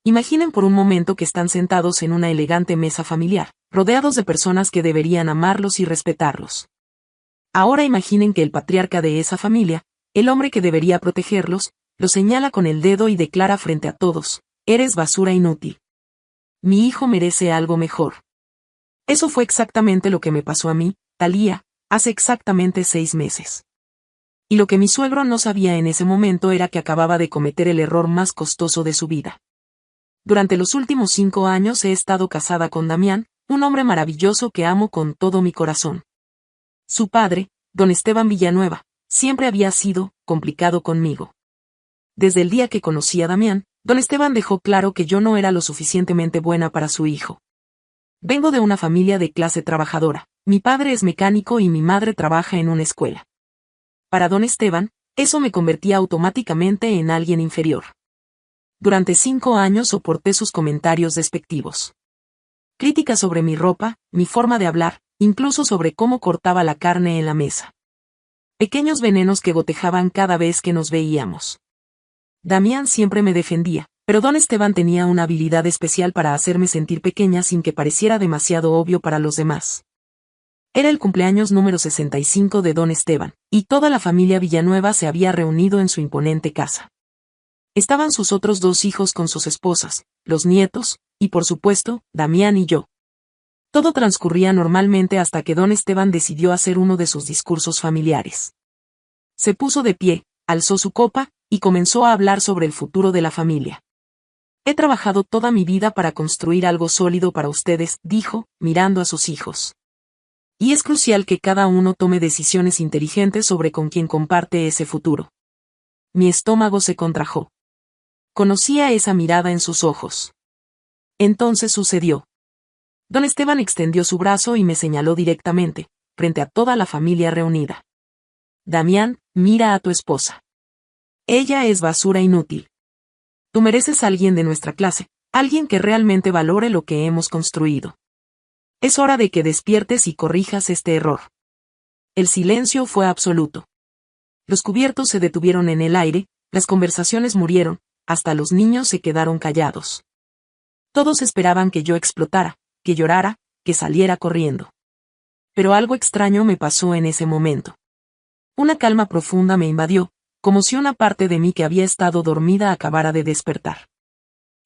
Imaginen por un momento que están sentados en una elegante mesa familiar, rodeados de personas que deberían amarlos y respetarlos. Ahora imaginen que el patriarca de esa familia, el hombre que debería protegerlos, los señala con el dedo y declara frente a todos: eres basura inútil. Mi hijo merece algo mejor. Eso fue exactamente lo que me pasó a mí, Thalía, hace exactamente 6 meses. Y lo que mi suegro no sabía en ese momento era que acababa de cometer el error más costoso de su vida. Durante los últimos 5 años he estado casada con Damián, un hombre maravilloso que amo con todo mi corazón. Su padre, don Esteban Villanueva, siempre había sido complicado conmigo. Desde el día que conocí a Damián, don Esteban dejó claro que yo no era lo suficientemente buena para su hijo. Vengo de una familia de clase trabajadora, mi padre es mecánico y mi madre trabaja en una escuela. Para don Esteban, eso me convertía automáticamente en alguien inferior. Durante 5 años soporté sus comentarios despectivos. Críticas sobre mi ropa, mi forma de hablar, incluso sobre cómo cortaba la carne en la mesa. Pequeños venenos que gotejaban cada vez que nos veíamos. Damián siempre me defendía, pero don Esteban tenía una habilidad especial para hacerme sentir pequeña sin que pareciera demasiado obvio para los demás. Era el cumpleaños número 65 de don Esteban, y toda la familia Villanueva se había reunido en su imponente casa. Estaban sus otros 2 hijos con sus esposas, los nietos, y por supuesto, Damián y yo. Todo transcurría normalmente hasta que don Esteban decidió hacer uno de sus discursos familiares. Se puso de pie, alzó su copa, y comenzó a hablar sobre el futuro de la familia. He trabajado toda mi vida para construir algo sólido para ustedes, dijo, mirando a sus hijos. Y es crucial que cada uno tome decisiones inteligentes sobre con quién comparte ese futuro. Mi estómago se contrajo. Conocía esa mirada en sus ojos. Entonces sucedió. Don Esteban extendió su brazo y me señaló directamente, frente a toda la familia reunida. Damián, mira a tu esposa. Ella es basura inútil. Tú mereces a alguien de nuestra clase, alguien que realmente valore lo que hemos construido. Es hora de que despiertes y corrijas este error. El silencio fue absoluto. Los cubiertos se detuvieron en el aire, las conversaciones murieron, hasta los niños se quedaron callados. Todos esperaban que yo explotara, que llorara, que saliera corriendo. Pero algo extraño me pasó en ese momento. Una calma profunda me invadió, como si una parte de mí que había estado dormida acabara de despertar.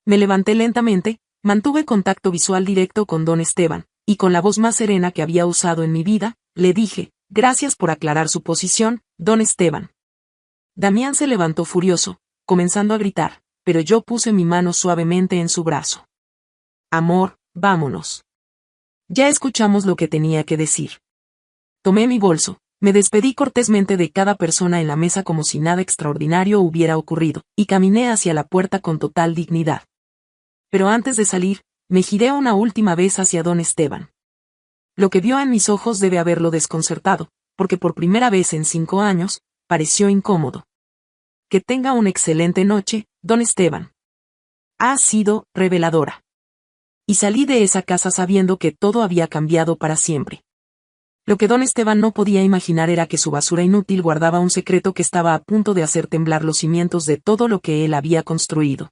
Me levanté lentamente, mantuve contacto visual directo con don Esteban, y con la voz más serena que había usado en mi vida, le dije: gracias por aclarar su posición, don Esteban. Damián se levantó furioso, comenzando a gritar, pero yo puse mi mano suavemente en su brazo. Amor, vámonos. Ya escuchamos lo que tenía que decir. Tomé mi bolso, me despedí cortésmente de cada persona en la mesa como si nada extraordinario hubiera ocurrido, y caminé hacia la puerta con total dignidad. Pero antes de salir, me giré una última vez hacia don Esteban. Lo que vio en mis ojos debe haberlo desconcertado, porque por primera vez en 5 años, pareció incómodo. Que tenga una excelente noche, don Esteban. Ha sido reveladora. Y salí de esa casa sabiendo que todo había cambiado para siempre. Lo que don Esteban no podía imaginar era que su basura inútil guardaba un secreto que estaba a punto de hacer temblar los cimientos de todo lo que él había construido.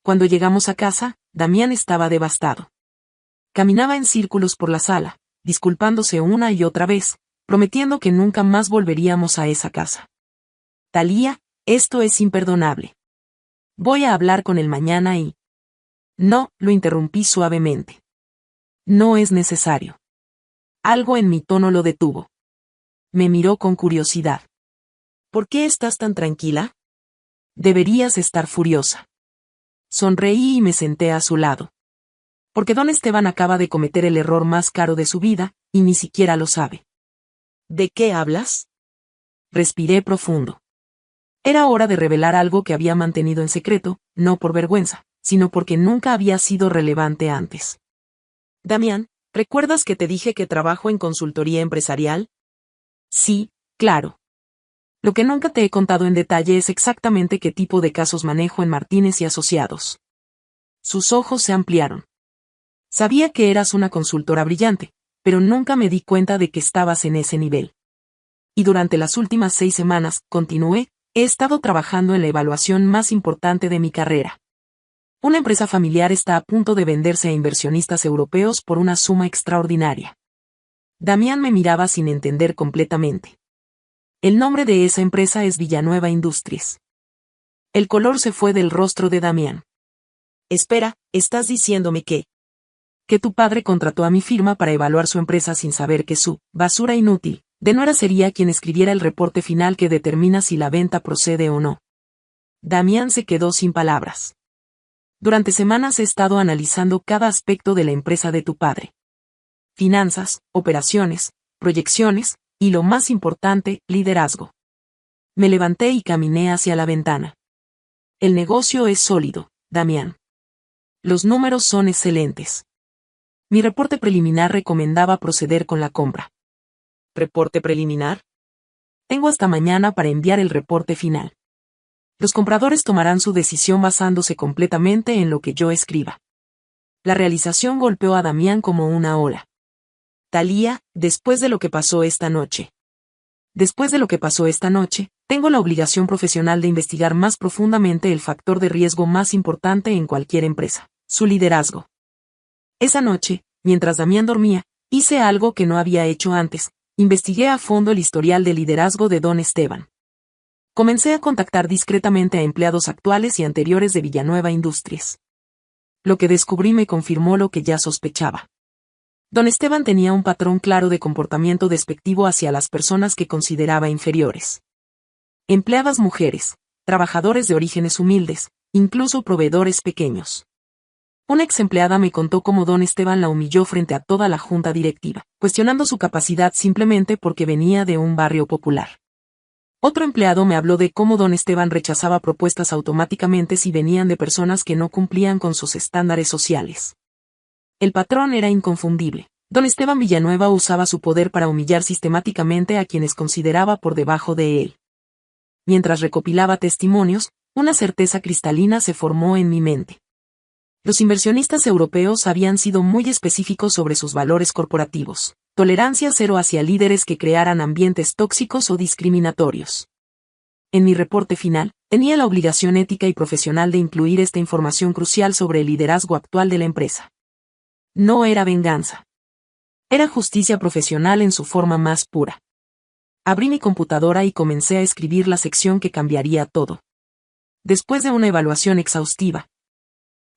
Cuando llegamos a casa, Damián estaba devastado. Caminaba en círculos por la sala, disculpándose una y otra vez, prometiendo que nunca más volveríamos a esa casa. Thalía, esto es imperdonable. Voy a hablar con él mañana y... No, lo interrumpí suavemente. No es necesario. Algo en mi tono lo detuvo. Me miró con curiosidad. ¿Por qué estás tan tranquila? Deberías estar furiosa. Sonreí y me senté a su lado. Porque don Esteban acaba de cometer el error más caro de su vida, y ni siquiera lo sabe. ¿De qué hablas? Respiré profundo. Era hora de revelar algo que había mantenido en secreto, no por vergüenza, sino porque nunca había sido relevante antes. Damián, ¿recuerdas que te dije que trabajo en consultoría empresarial? Sí, claro. Lo que nunca te he contado en detalle es exactamente qué tipo de casos manejo en Martínez y Asociados. Sus ojos se ampliaron. Sabía que eras una consultora brillante, pero nunca me di cuenta de que estabas en ese nivel. Y durante las últimas 6 semanas, continué, he estado trabajando en la evaluación más importante de mi carrera. Una empresa familiar está a punto de venderse a inversionistas europeos por una suma extraordinaria. Damián me miraba sin entender completamente. El nombre de esa empresa es Villanueva Industries. El color se fue del rostro de Damián. Espera, ¿estás diciéndome que tu padre contrató a mi firma para evaluar su empresa sin saber que su basura inútil de nuera sería quien escribiera el reporte final que determina si la venta procede o no? Damián se quedó sin palabras. Durante semanas he estado analizando cada aspecto de la empresa de tu padre. Finanzas, operaciones, proyecciones, y lo más importante, liderazgo. Me levanté y caminé hacia la ventana. El negocio es sólido, Damián. Los números son excelentes. Mi reporte preliminar recomendaba proceder con la compra. ¿Reporte preliminar? Tengo hasta mañana para enviar el reporte final. Los compradores tomarán su decisión basándose completamente en lo que yo escriba. La realización golpeó a Damián como una ola. Talía, después de lo que pasó esta noche. Después de lo que pasó esta noche, tengo la obligación profesional de investigar más profundamente el factor de riesgo más importante en cualquier empresa, su liderazgo. Esa noche, mientras Damián dormía, hice algo que no había hecho antes. Investigué a fondo el historial de liderazgo de Don Esteban. Comencé a contactar discretamente a empleados actuales y anteriores de Villanueva Industries. Lo que descubrí me confirmó lo que ya sospechaba. Don Esteban tenía un patrón claro de comportamiento despectivo hacia las personas que consideraba inferiores. Empleadas mujeres, trabajadores de orígenes humildes, incluso proveedores pequeños. Una ex empleada me contó cómo Don Esteban la humilló frente a toda la junta directiva, cuestionando su capacidad simplemente porque venía de un barrio popular. Otro empleado me habló de cómo Don Esteban rechazaba propuestas automáticamente si venían de personas que no cumplían con sus estándares sociales. El patrón era inconfundible. Don Esteban Villanueva usaba su poder para humillar sistemáticamente a quienes consideraba por debajo de él. Mientras recopilaba testimonios, una certeza cristalina se formó en mi mente. Los inversionistas europeos habían sido muy específicos sobre sus valores corporativos. Tolerancia cero hacia líderes que crearan ambientes tóxicos o discriminatorios. En mi reporte final, tenía la obligación ética y profesional de incluir esta información crucial sobre el liderazgo actual de la empresa. No era venganza. Era justicia profesional en su forma más pura. Abrí mi computadora y comencé a escribir la sección que cambiaría todo. Después de una evaluación exhaustiva,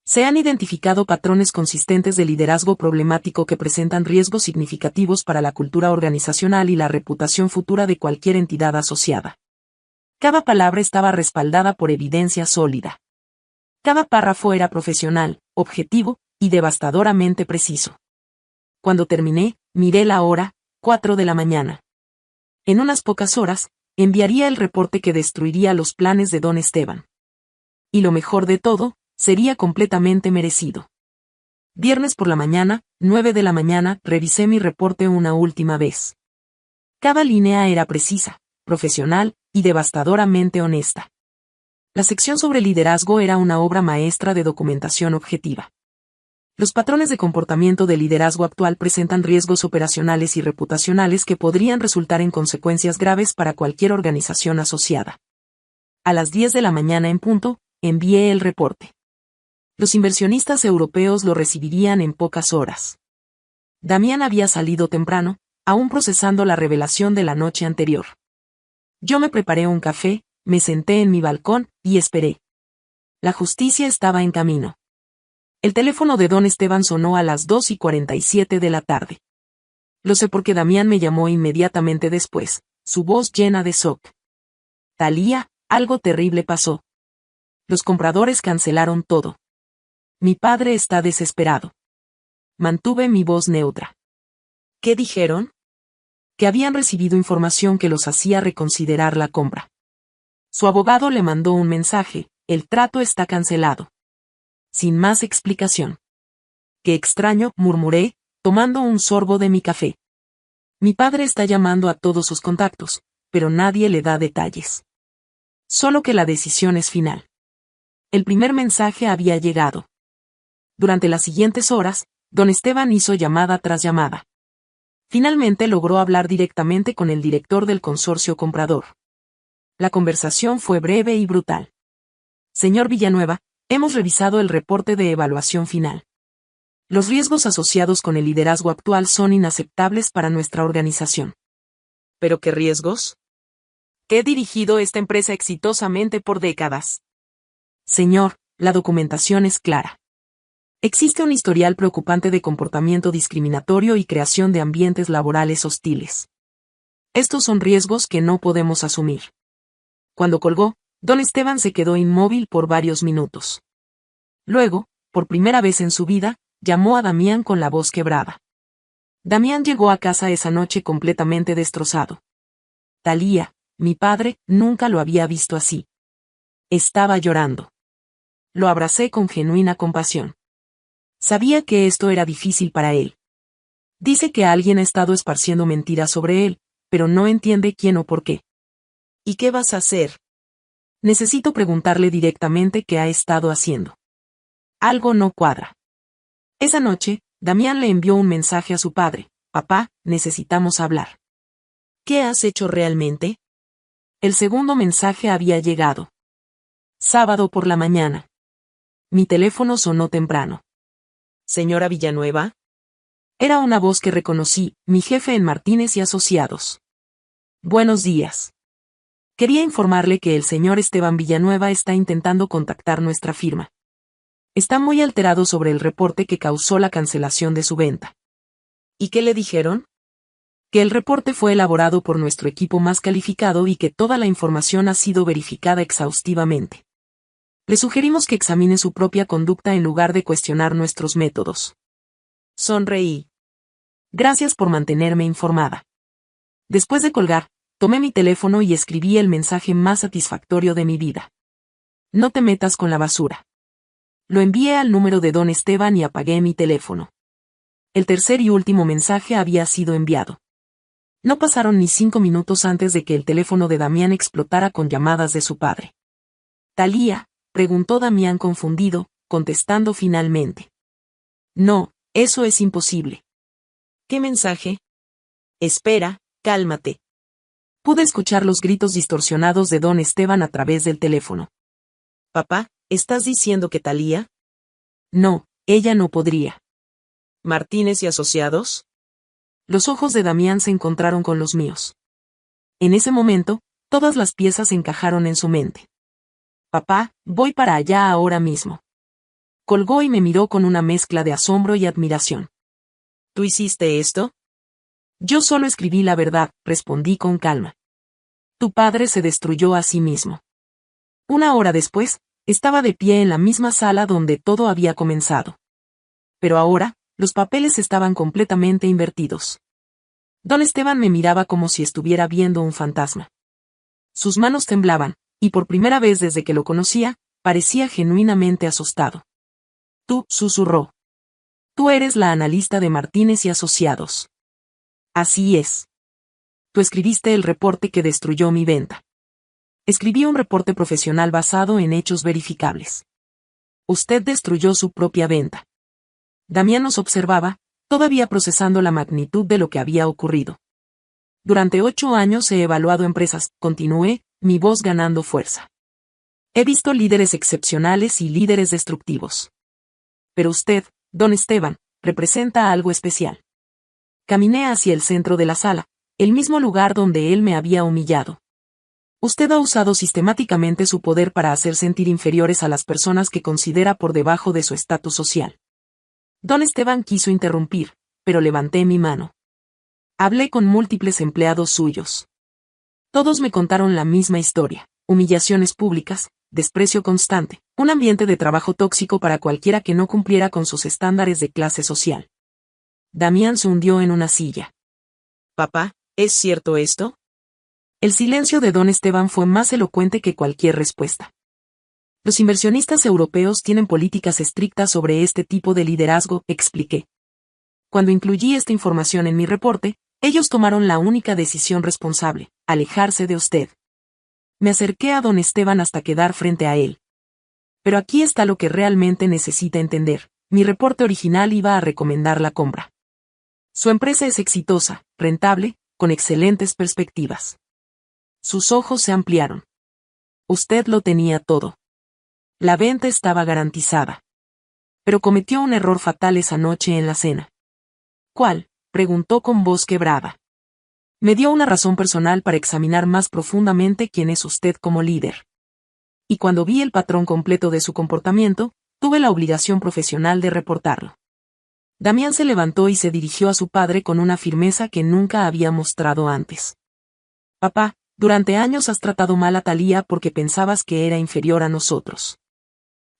se han identificado patrones consistentes de liderazgo problemático que presentan riesgos significativos para la cultura organizacional y la reputación futura de cualquier entidad asociada. Cada palabra estaba respaldada por evidencia sólida. Cada párrafo era profesional, objetivo y devastadoramente preciso. Cuando terminé, miré la hora, 4 de la mañana. En unas pocas horas, enviaría el reporte que destruiría los planes de Don Esteban. Y lo mejor de todo, sería completamente merecido. Viernes por la mañana, 9 de la mañana, revisé mi reporte una última vez. Cada línea era precisa, profesional y devastadoramente honesta. La sección sobre liderazgo era una obra maestra de documentación objetiva. Los patrones de comportamiento del liderazgo actual presentan riesgos operacionales y reputacionales que podrían resultar en consecuencias graves para cualquier organización asociada. A las 10 de la mañana en punto, envié el reporte. Los inversionistas europeos lo recibirían en pocas horas. Damián había salido temprano, aún procesando la revelación de la noche anterior. Yo me preparé un café, me senté en mi balcón y esperé. La justicia estaba en camino. El teléfono de Don Esteban sonó a las 2:47 de la tarde. Lo sé porque Damián me llamó inmediatamente después, su voz llena de shock. Talía, algo terrible pasó. Los compradores cancelaron todo. Mi padre está desesperado. Mantuve mi voz neutra. ¿Qué dijeron? Que habían recibido información que los hacía reconsiderar la compra. Su abogado le mandó un mensaje, el trato está cancelado. Sin más explicación. Qué extraño, murmuré, tomando un sorbo de mi café. Mi padre está llamando a todos sus contactos, pero nadie le da detalles. Solo que la decisión es final. El primer mensaje había llegado. Durante las siguientes horas, Don Esteban hizo llamada tras llamada. Finalmente logró hablar directamente con el director del consorcio comprador. La conversación fue breve y brutal. Señor Villanueva, Hemos revisado el reporte de evaluación final. Los riesgos asociados con el liderazgo actual son inaceptables para nuestra organización. ¿Pero qué riesgos? He dirigido esta empresa exitosamente por décadas. Señor, la documentación es clara. Existe un historial preocupante de comportamiento discriminatorio y creación de ambientes laborales hostiles. Estos son riesgos que no podemos asumir. Cuando colgó, don Esteban se quedó inmóvil por varios minutos. Luego, por primera vez en su vida, llamó a Damián con la voz quebrada. Damián llegó a casa esa noche completamente destrozado. Talía, mi padre, nunca lo había visto así. Estaba llorando. Lo abracé con genuina compasión. Sabía que esto era difícil para él. Dice que alguien ha estado esparciendo mentiras sobre él, pero no entiende quién o por qué. ¿Y qué vas a hacer? Necesito preguntarle directamente qué ha estado haciendo. Algo no cuadra. Esa noche, Damián le envió un mensaje a su padre. Papá, necesitamos hablar. ¿Qué has hecho realmente? El segundo mensaje había llegado. Sábado por la mañana. Mi teléfono sonó temprano. ¿Señora Villanueva? Era una voz que reconocí, mi jefe en Martínez y Asociados. Buenos días. Quería informarle que el señor Esteban Villanueva está intentando contactar nuestra firma. Está muy alterado sobre el reporte que causó la cancelación de su venta. ¿Y qué le dijeron? Que el reporte fue elaborado por nuestro equipo más calificado y que toda la información ha sido verificada exhaustivamente. Le sugerimos que examine su propia conducta en lugar de cuestionar nuestros métodos. Sonreí. Gracias por mantenerme informada. Después de colgar, tomé mi teléfono y escribí el mensaje más satisfactorio de mi vida. No te metas con la basura. Lo envié al número de don Esteban y apagué mi teléfono. El tercer y último mensaje había sido enviado. No pasaron ni 5 minutos antes de que el teléfono de Damián explotara con llamadas de su padre. ¿Talía? Preguntó Damián confundido, contestando finalmente. No, eso es imposible. ¿Qué mensaje? Espera, cálmate. Pude escuchar los gritos distorsionados de don Esteban a través del teléfono. Papá, ¿estás diciendo que Talía? No, ella no podría. ¿Martínez y Asociados? Los ojos de Damián se encontraron con los míos. En ese momento, todas las piezas encajaron en su mente. Papá, voy para allá ahora mismo. Colgó y me miró con una mezcla de asombro y admiración. ¿Tú hiciste esto? Yo solo escribí la verdad, respondí con calma. Tu padre se destruyó a sí mismo. Una hora después, estaba de pie en la misma sala donde todo había comenzado. Pero ahora, los papeles estaban completamente invertidos. Don Esteban me miraba como si estuviera viendo un fantasma. Sus manos temblaban, y por primera vez desde que lo conocía, parecía genuinamente asustado. Tú, susurró. Tú eres la analista de Martínez y Asociados. Así es. Tú escribiste el reporte que destruyó mi venta. Escribí un reporte profesional basado en hechos verificables. Usted destruyó su propia venta. Damián nos observaba, todavía procesando la magnitud de lo que había ocurrido. Durante 8 años he evaluado empresas, continué, mi voz ganando fuerza. He visto líderes excepcionales y líderes destructivos. Pero usted, don Esteban, representa algo especial. Caminé hacia el centro de la sala, el mismo lugar donde él me había humillado. Usted ha usado sistemáticamente su poder para hacer sentir inferiores a las personas que considera por debajo de su estatus social. Don Esteban quiso interrumpir, pero levanté mi mano. Hablé con múltiples empleados suyos. Todos me contaron la misma historia: humillaciones públicas, desprecio constante, un ambiente de trabajo tóxico para cualquiera que no cumpliera con sus estándares de clase social. Damián se hundió en una silla. Papá, ¿es cierto esto? El silencio de don Esteban fue más elocuente que cualquier respuesta. Los inversionistas europeos tienen políticas estrictas sobre este tipo de liderazgo, expliqué. Cuando incluí esta información en mi reporte, ellos tomaron la única decisión responsable: alejarse de usted. Me acerqué a don Esteban hasta quedar frente a él. Pero aquí está lo que realmente necesita entender: mi reporte original iba a recomendar la compra. Su empresa es exitosa, rentable, con excelentes perspectivas. Sus ojos se ampliaron. Usted lo tenía todo. La venta estaba garantizada. Pero cometió un error fatal esa noche en la cena. ¿Cuál?, preguntó con voz quebrada. Me dio una razón personal para examinar más profundamente quién es usted como líder. Y cuando vi el patrón completo de su comportamiento, tuve la obligación profesional de reportarlo. Damián se levantó y se dirigió a su padre con una firmeza que nunca había mostrado antes. Papá, durante años has tratado mal a Thalía porque pensabas que era inferior a nosotros.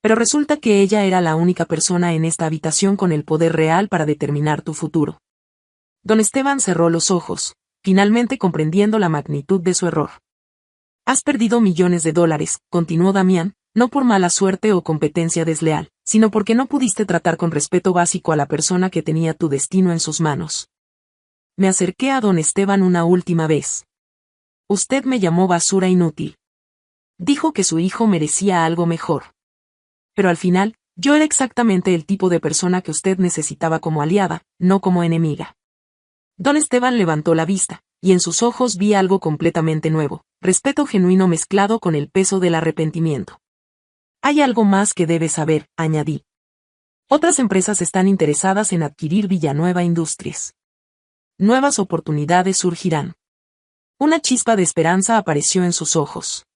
Pero resulta que ella era la única persona en esta habitación con el poder real para determinar tu futuro. Don Esteban cerró los ojos, finalmente comprendiendo la magnitud de su error. Has perdido millones de dólares, continuó Damián, no por mala suerte o competencia desleal, sino porque no pudiste tratar con respeto básico a la persona que tenía tu destino en sus manos. Me acerqué a don Esteban una última vez. Usted me llamó basura inútil. Dijo que su hijo merecía algo mejor. Pero al final, yo era exactamente el tipo de persona que usted necesitaba como aliada, no como enemiga. Don Esteban levantó la vista, y en sus ojos vi algo completamente nuevo, respeto genuino mezclado con el peso del arrepentimiento. Hay algo más que debes saber, añadí. Otras empresas están interesadas en adquirir Villanueva Industries. Nuevas oportunidades surgirán. Una chispa de esperanza apareció en sus ojos.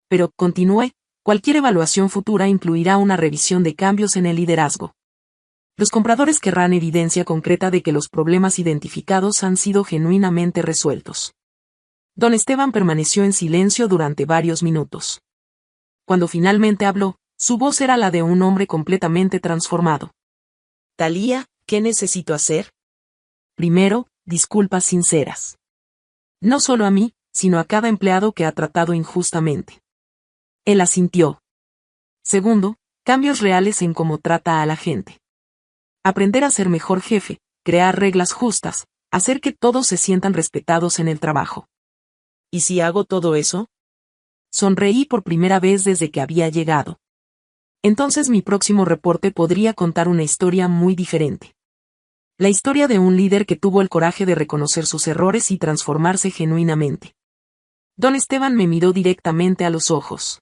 Pero, continué, cualquier evaluación futura incluirá una revisión de cambios en el liderazgo. Los compradores querrán evidencia concreta de que los problemas identificados han sido genuinamente resueltos. Don Esteban permaneció en silencio durante varios minutos. Cuando finalmente habló, su voz era la de un hombre completamente transformado. Thalía, ¿qué necesito hacer? Primero, disculpas sinceras. No solo a mí, sino a cada empleado que ha tratado injustamente. Él asintió. Segundo, cambios reales en cómo trata a la gente. Aprender a ser mejor jefe, crear reglas justas, hacer que todos se sientan respetados en el trabajo. ¿Y si hago todo eso? Sonreí por primera vez desde que había llegado. Entonces mi próximo reporte podría contar una historia muy diferente. La historia de un líder que tuvo el coraje de reconocer sus errores y transformarse genuinamente. Don Esteban me miró directamente a los ojos.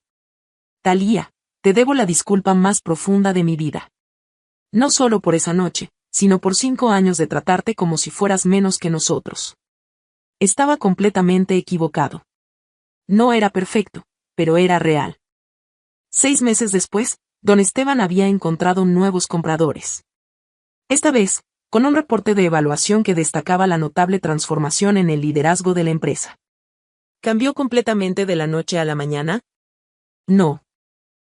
Thalía, te debo la disculpa más profunda de mi vida. No solo por esa noche, sino por 5 años de tratarte como si fueras menos que nosotros. Estaba completamente equivocado. No era perfecto, pero era real. 6 meses después, don Esteban había encontrado nuevos compradores. Esta vez, con un reporte de evaluación que destacaba la notable transformación en el liderazgo de la empresa. ¿Cambió completamente de la noche a la mañana? No.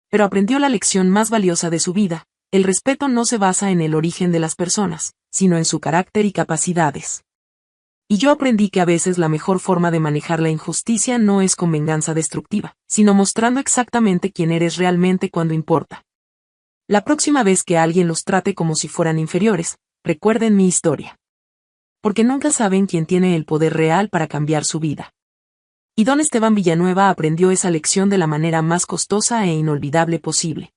Pero aprendió la lección más valiosa de su vida: el respeto no se basa en el origen de las personas, sino en su carácter y capacidades. Y yo aprendí que a veces la mejor forma de manejar la injusticia no es con venganza destructiva, sino mostrando exactamente quién eres realmente cuando importa. La próxima vez que alguien los trate como si fueran inferiores, recuerden mi historia. Porque nunca saben quién tiene el poder real para cambiar su vida. Y don Esteban Villanueva aprendió esa lección de la manera más costosa e inolvidable posible.